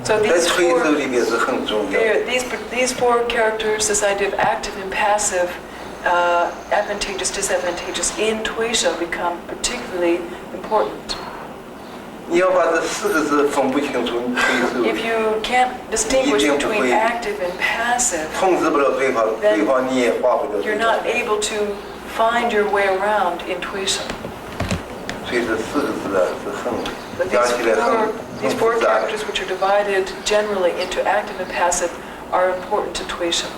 So these four characters, this idea of active and passive, advantageous, disadvantageous, in Tuishou become particularly important. If you can't distinguish between active and passive, then you're not able to find your way around in Tuishou. But these four characters, which are divided generally into active and passive, are important to Tuishou.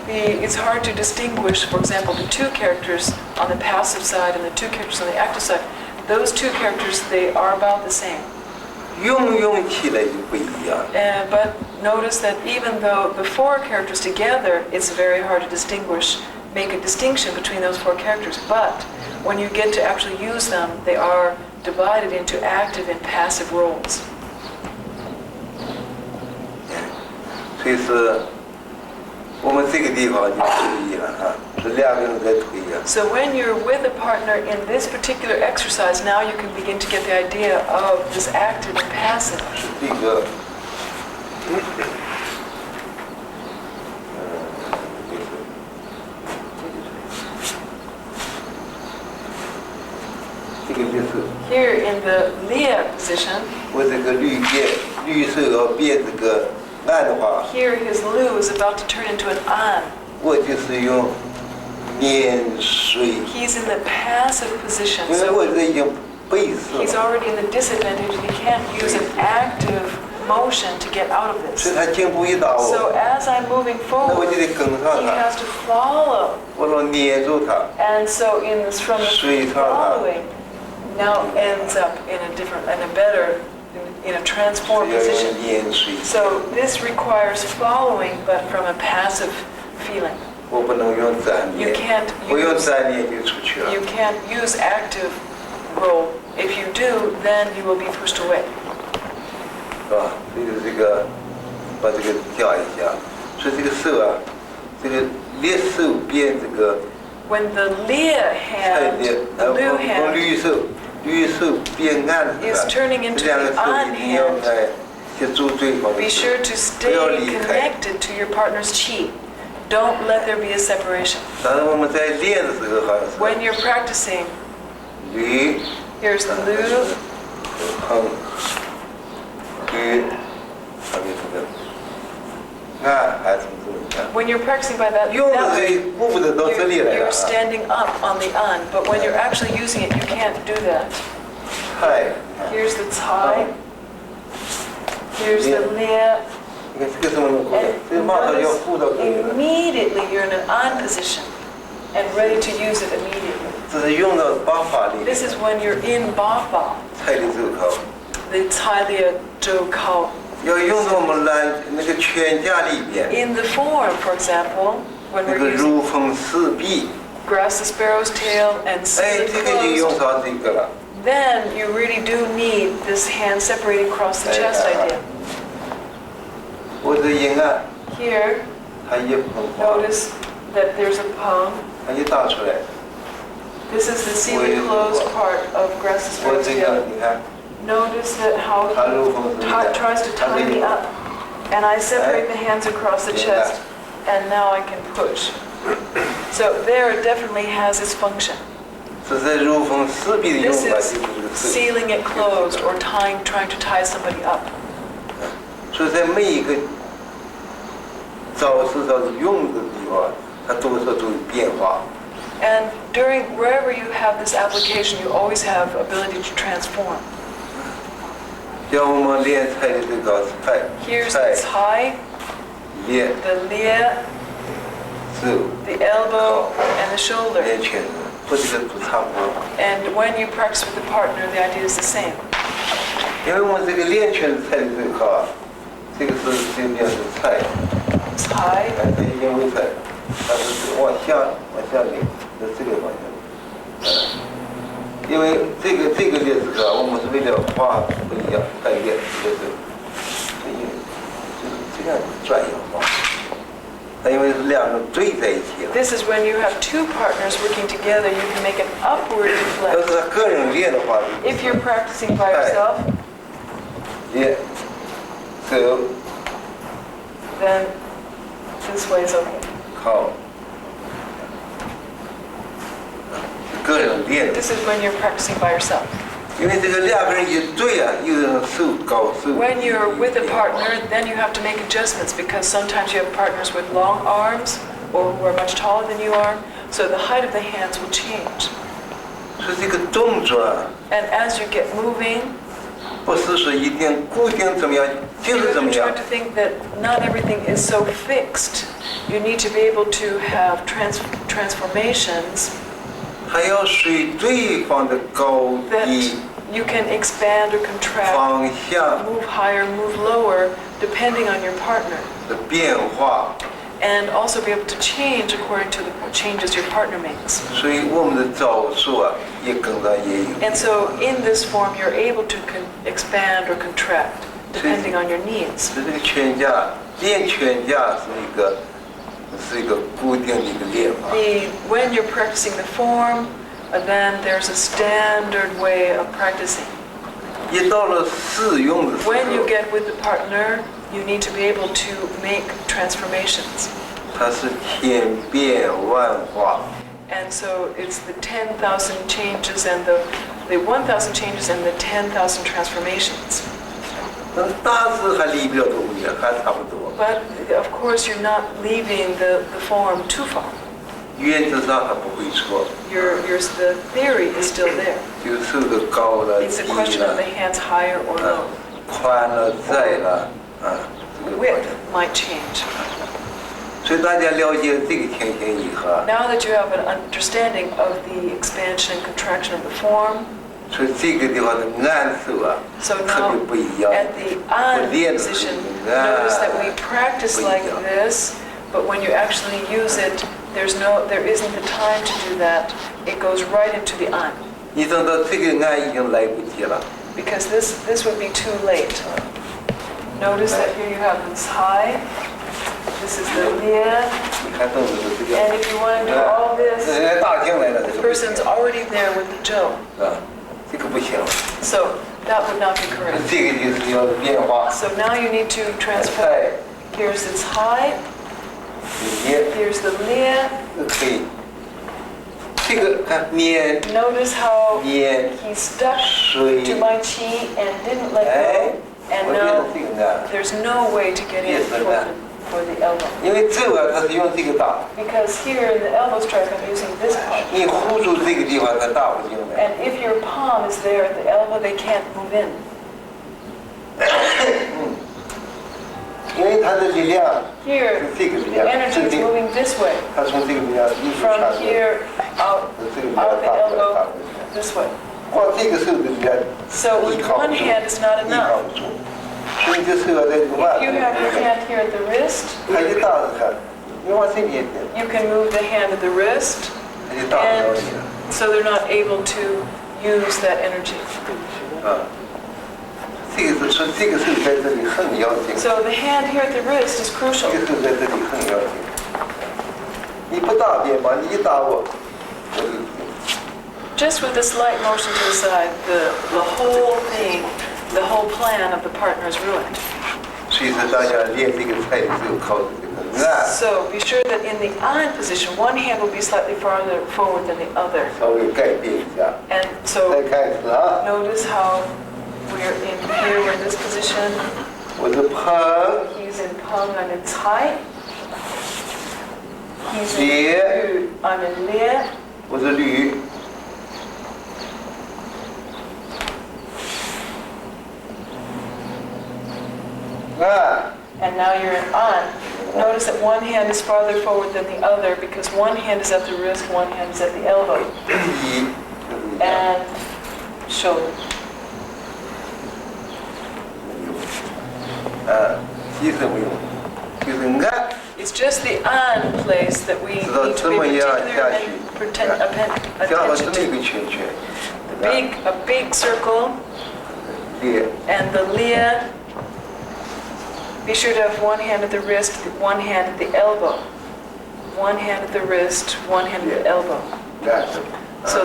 It's hard to distinguish, for example, the two characters on the passive side and the two characters on the active side. Those two characters, they are about the same. But notice that even though the four characters together, it's very hard to make a distinction between those four characters. But when you get to actually use them, they are divided into active and passive roles. So when you're with a partner in this particular exercise, now you can begin to get the idea of this active and passive. Here in the Lia position, here his Lu is about to turn into an An. He's in the passive position, so he's already in the disadvantage and he can't use an active motion to get out of this. So as I'm moving forward, he has to follow. And so from the following, now ends up in a transformed position. So this requires following, but from a passive feeling. You can't use active role. If you do, then you will be pushed away. When the Lia hand, the Lu hand, is turning into the An hand, be sure to stay connected to your partner's chi. Don't let there be a separation. When you're practicing, here's the Lu, when you're practicing by that way, you're standing up on the An, but when you're actually using it, you can't do that. Here's the Cai, here's the Lia, and notice immediately you're in an An position and ready to use it immediately. This is when you're in Ba Fa, the Cai Lia Zhou Kao. In the form, for example, when we're using grasp the sparrow's tail and seal it closed, then you really do need this hand separating across the chest idea. Here, notice that there's a palm. This is the sealing closed part of grasp the sparrow's tail. Notice that how he tries to tie me up, and I separate the hands across the chest, and now I can push. So there it definitely has its function. This is sealing it closed or trying to tie somebody up. And wherever you have this application, you always have ability to transform. Here's the Cai, the Lia, the elbow, and the shoulder. And when you practice with the partner, the idea is the same. Cai. This is when you have two partners working together, you can make an upward deflect. If you're practicing by yourself, then this way is okay. This is when you're practicing by yourself. When you're with a partner, then you have to make adjustments because sometimes you have partners with long arms or who are much taller than you are, so the height of the hands will change. And as you get moving, you try to think that not everything is so fixed. You need to be able to have transformations that you can expand or contract, move higher, move lower, depending on your partner. And also be able to change according to the changes your partner makes. And so in this form, you're able to expand or contract, depending on your needs. When you're practicing the form, then there's a standard way of practicing. When you get with the partner, you need to be able to make transformations. And so it's the 10,000 changes and the 1,000 changes and the 10,000 transformations. But of course, you're not leaving the form too far. The theory is still there. It's a question of the hands higher or low. The width might change. Now that you have an understanding of the expansion and contraction of the form, so now at the An position, notice that we practice like this, but when you actually use it, there isn't the time to do that. It goes right into the An. Because this would be too late. Notice that here you have this high. This is the Lie. And if you want to do all this, the person's already there with the Zhou. So that would not be correct. So now you need to transform. Here's this high. Here's the Lie. Notice how he stuck to my chi and didn't let go. And now there's no way to get in for the elbow. Because here in the elbow strike, I'm using this part. And if your palm is there at the elbow, they can't move in. Here, the energy is moving this way. From here out the elbow this way. So with one hand is not enough. If you have your hand here at the wrist, you can move the hand at the wrist, and so they're not able to use that energy. So the hand here at the wrist is crucial. Just with a slight motion to the side, the whole thing, the whole plan of the partner is ruined. So be sure that in the An position, one hand will be slightly farther forward than the other. And so notice how we're in here, we're in this position. He's in Peng, I'm in Cai. He's in Yu, I'm in Lie. And now you're in An. Notice that one hand is farther forward than the other because one hand is at the wrist, one hand is at the elbow. And shoulder. It's just the An place that we need to be particular and attention to. A big circle and the Lie Be sure to have one hand at the wrist, one hand at the elbow. One hand at the wrist, one hand at the elbow. So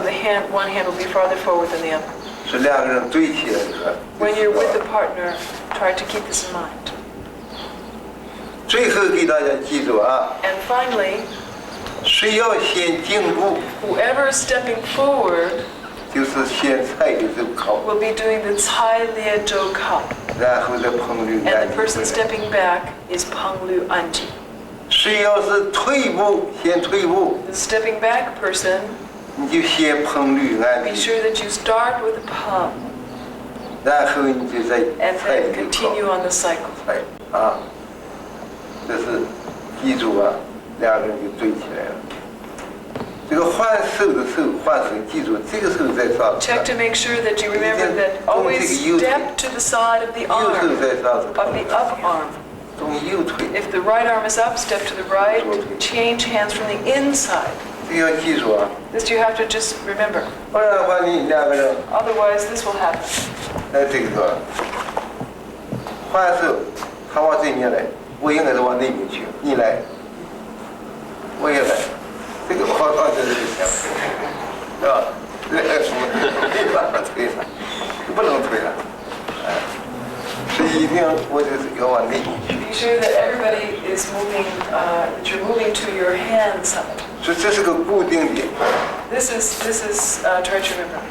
one hand will be farther forward than the other. When you're with the partner, try to keep this in mind. And finally, whoever is stepping forward will be doing the Cai Lie Zhou Kao. And the person stepping back is Peng Lu Anji. The stepping back person, be sure that you start with the Peng and then continue on the cycle. Check to make sure that you remember that always step to the side of the arm, of the up arm. If the right arm is up, step to the right, change hands from the inside. This you have to just remember. Otherwise, this will happen. Be sure that everybody is moving, that you're moving to your hand side. This is try to remember.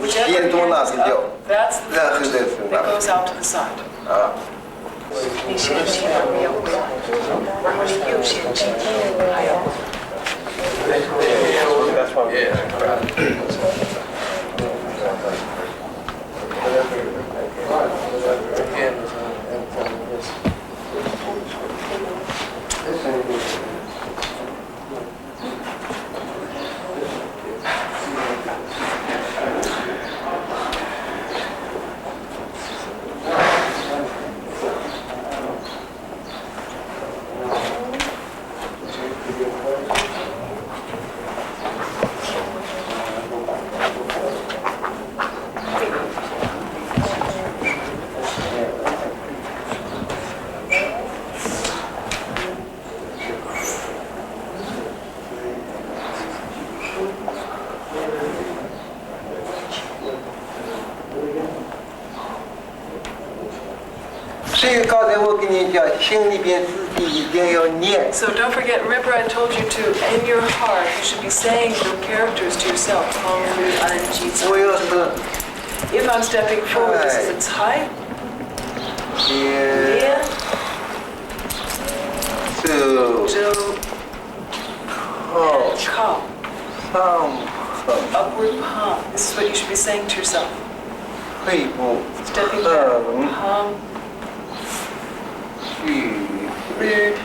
Whichever hand is up, that's the foot that goes out to the side. So don't forget, remember I told you to, in your heart, you should be saying the characters to yourself. If I'm stepping forward, this is its height. Yeah. Kao. Upward palm. This is what you should be saying to yourself. Stepping back. Palm. Rude.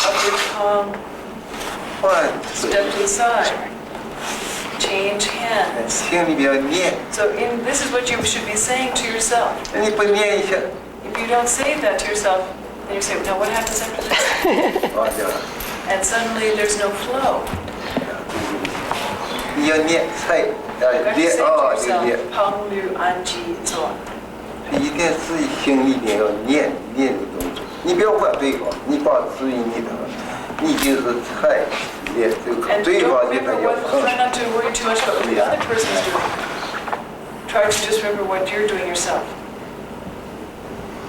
Upward palm. Step to the side. Change hands. So this is what you should be saying to yourself. If you don't say that to yourself, then you say, now what happens after this? And suddenly there's no flow. You have to say to yourself, Peng Lu Anji Zuo. And try not to worry too much about what the other person is doing. Try to just remember what you're doing yourself.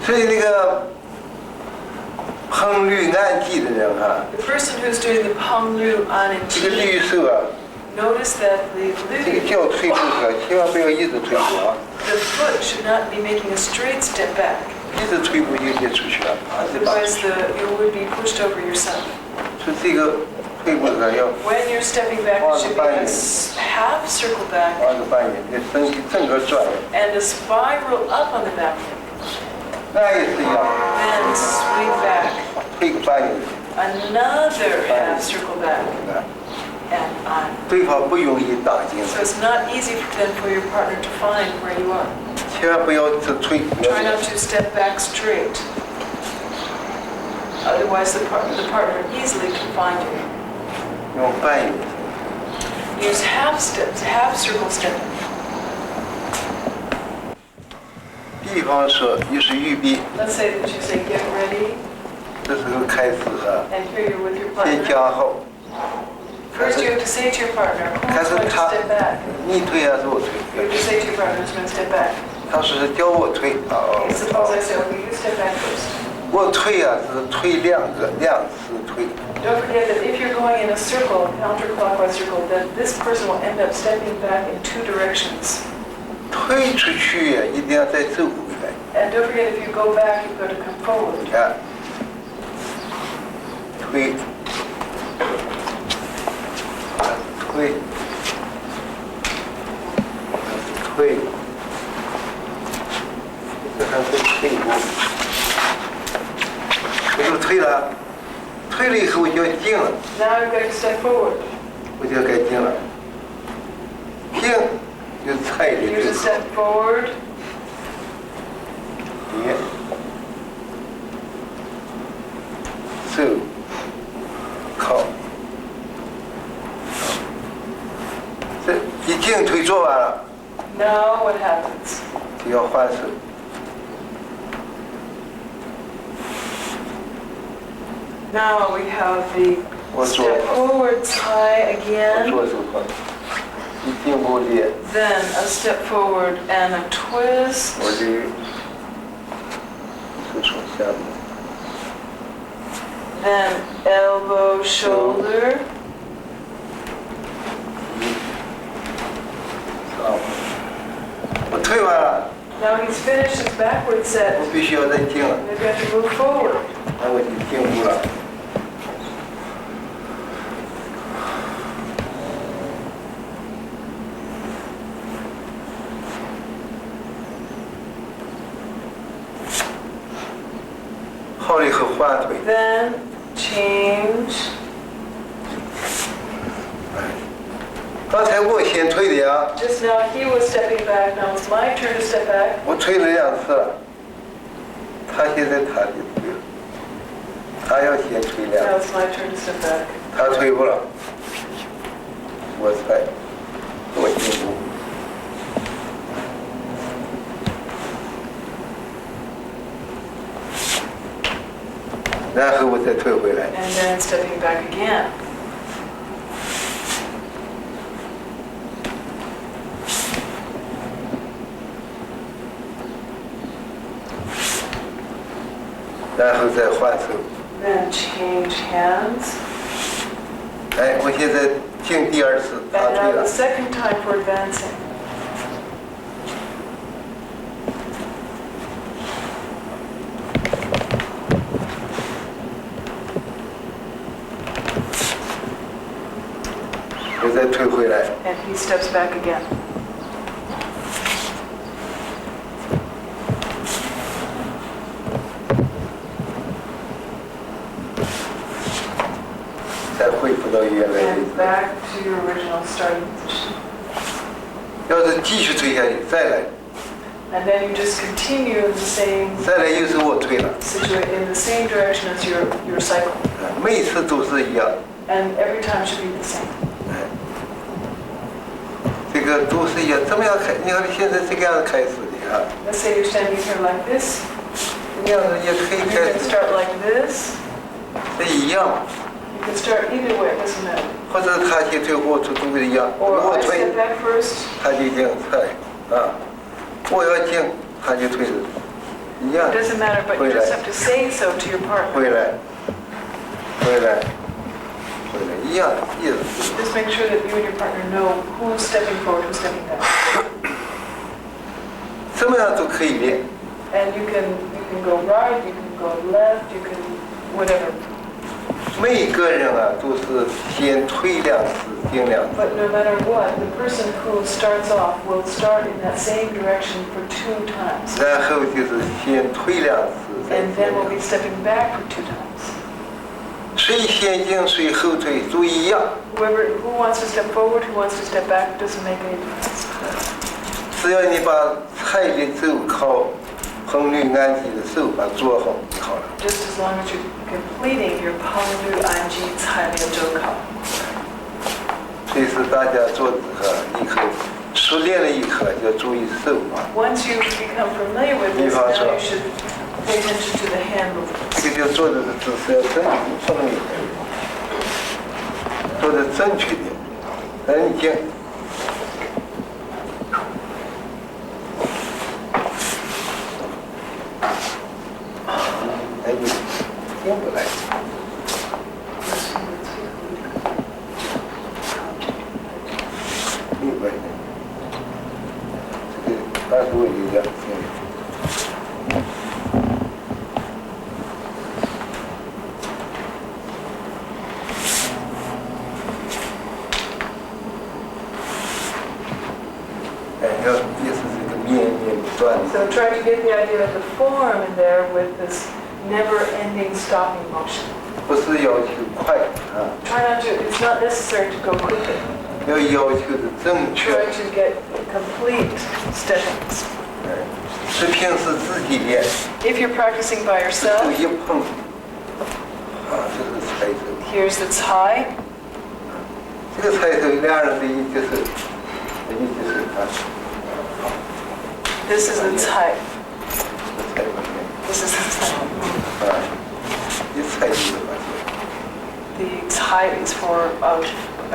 The person who's doing the Peng Lu Anji, notice that the foot should not be making a straight step back. Otherwise you would be pushed over yourself. When you're stepping back, it should be a half circle back and a spiral up on the back leg. Then swing back. Another half circle back. And on. So it's not easy then for your partner to find where you are. Try not to step back straight. Otherwise the partner easily can find you. Use half steps, half circle stepping. 比方说，你是预备。 Let's say that you say get ready. 这时候开始哈， And here you're with your 先 partner. 讲好。 First, you have to say to your partner, 开 who's 始 going to 他， step back? 你推还是我 You 推？ have to say to your partner, who's going to step back? 他是叫我推啊。 Okay, suppose I say, okay, you step back first. 我推啊是推两次推。 Don't forget that if you're going in a circle, a counterclockwise circle, then this person will end up stepping back in 2 directions. 推出去一定要再走回来。 And don't forget, if you go back, you've got to come forward. 你看，推，推，推，这还是推过，我就推了，推了以后我就要静了， Now you've got to step forward. 我就该静了，静就踩的 Here's 就 a 好， step forward. 别，手，靠。 这一静推做完了， Now what happens? 就要换手。 Now we have the What's step wrong? forward tie 我 again. 做手换，一静不练， Then a step forward and a twist. 我就手下面， Then elbow, shoulder. 好，我推完了， Now he's finished his backward set. 我必须要再静了， They've got to move forward. 那我就静不了。好了以后换腿， Then change. 刚才我先推的呀， Just now he was stepping back. Now it's my turn to step back. 我推了2次了，他现在他就推了，他要先推2 Now 次， it's my turn to step back. 他推不了，我踩，我进步。然后我再退回来， And then stepping back again. 然后再换手。 Then change hands. 哎，我现在进第2次，他 And 退 now 了 the。second time for advancing. 我再退回来， And he steps back again. 再恢复到原来的 And。back to your original starting position. 要是继续推下去，再来， And then you just continue in the same 再来又是我推了， in the same direction as your cycle. 每次都是一样。 And every time should be the same. 哎，这个都是一样，这么样开？你看现在这个样子开始的啊， Let's say you're standing here like this. 这样子也可以 You 开 can 始， start like this. 这一样， You can start either way, it doesn't matter. 或者他先推我推都一样， Or 我 I 推 step back first. 他就进踩啊，我要进他就推一样 It，doesn't matter, but you 回来 just have to say so to your partner. 回来，回来，回来一样意思。 Just make sure that you and your partner know who's stepping forward, who's stepping back. 怎么样都可以练。 And you can go right, you can go left, you can whatever. 每个人啊都是先推2次，定2次。 But no matter what, the person who starts off will start in that same direction for 2 times. 然后就是先推2次，再 And 定 then we'll 2 be 次。 stepping back for 2 times. 谁先进谁后退都一样， Who wants to step forward, who wants to step back, doesn't make any difference. 只要你把踩的手靠横律按击的手把做好就好了。 Just as long as you're completing your 旁律按击踩练周考.所以是大家做以后熟练了以后要注意手嘛。 Once you become familiar with this, now you should pay attention to the hand movements. 这个就坐着的姿势要正正一点，坐得正确点，很静。哎，你进不来。明白。这个25有点。So try to get the idea of the form in there with this never-ending stopping motion. 不是要求快啊。Try not to. It's not necessary to go quickly. 要求的正确。 Try to get complete steppings. 是平时自己练。If you're practicing by yourself. 一碰，啊，这是踩头。 Here's the tie. 这个踩头两人的一就是，啊。 This is the tie. This is the tie. The tie is for a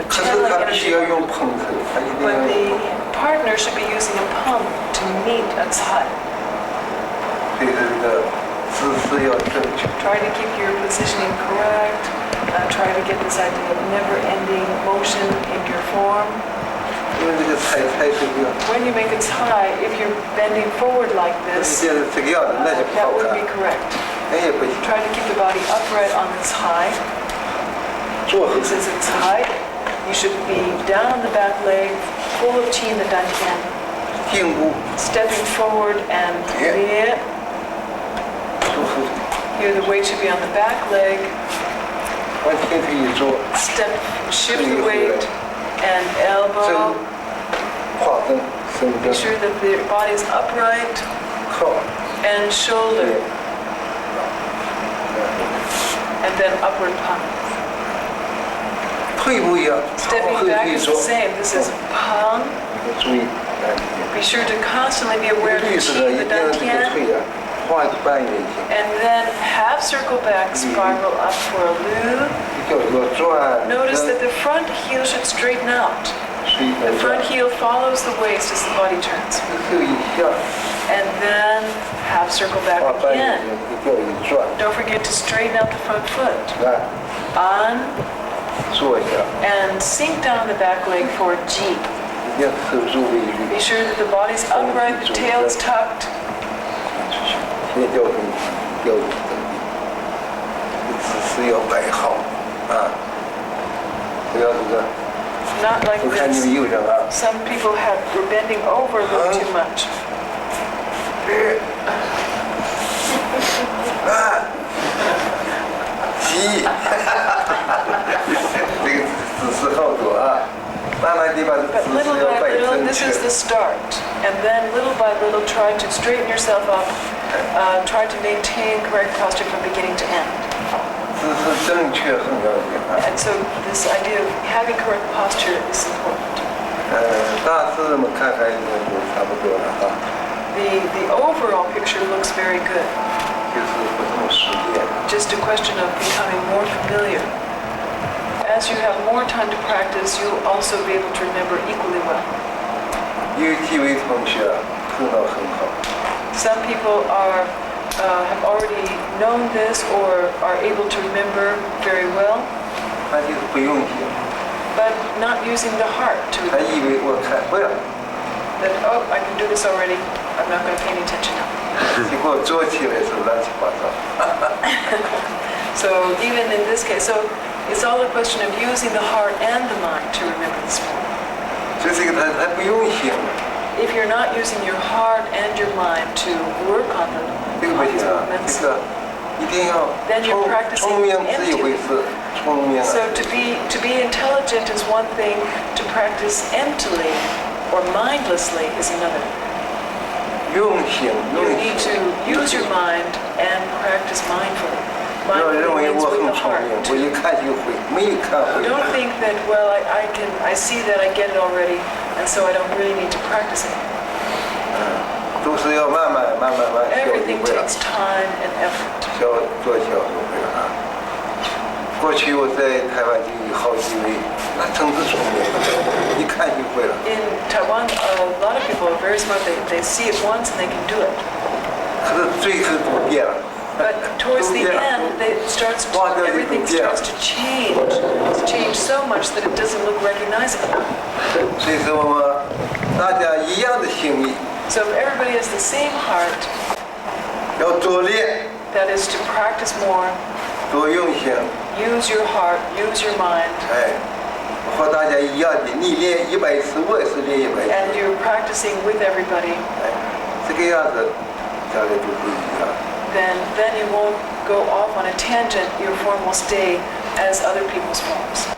channeling energy. But the partner should be using a pump to meet a tie. Try to keep your positioning correct. Try to get this idea of never-ending motion in your form. When you make a tie, if you're bending forward like this, that would be correct. Try to keep the body upright on the tie. This is a tie. You should be down on the back leg, full of qi in the dantian. Stepping forward and here. Here the weight should be on the back leg. Step, shift the weight and elbow. Be sure that the body is upright and shoulder. And then upward pump. Stepping back is the same. This is pump. Be sure to constantly be aware of the qi, the dantian. And then half circle back, spiral up for a loop. Notice that the front heel should straighten out. The front heel follows the waist as the body turns. And then half circle back again. Don't forget to straighten out the front foot. On. And sink down the back leg for G. Be sure that the body's upright, the tail is tucked. Not like this. Some people were bending over a little too much. But little by little, this is the start. And then little by little, try to straighten yourself up. Try to maintain correct posture from beginning to end. And so this idea of having correct posture is important. The overall picture looks very good. Just a question of becoming more familiar. As you have more time to practice, you'll also be able to remember equally well. Some people have already known this or are able to remember very well, but not using the heart to remember. That, oh, I can do this already, I'm not going to pay any attention now. So even in this case, so it's all a question of using the heart and the mind to remember this form. If you're not using your heart and your mind to work on these movements, then you're practicing emptily. So to be intelligent is one thing, to practice emptily or mindlessly is another. You need to use your mind and practice mindfully. Mindfully means with the heart. Don't think that, well, I see that, I get it already, and so I don't really need to practice it. Everything takes time and effort. 做小就会了。过去我在台湾经营好几位，那真是聪明，一看就会了。In Taiwan, a lot of people are very smart. They see it once and they can do it. 可是最后都变了。But towards the end, everything starts to change. It's changed so much that it doesn't look recognizable. 所以说我们大家一样的心意。 So if everybody has the same heart, 要多练。 that is to practice more. 多用心。Use your heart, use your mind. 哎，和大家一样的，你练100次，我也是练100次。And you're practicing with everybody. 哎，这个样子，大家就不一样。 Then you won't go off on a tangent. Your form will stay as other people's forms.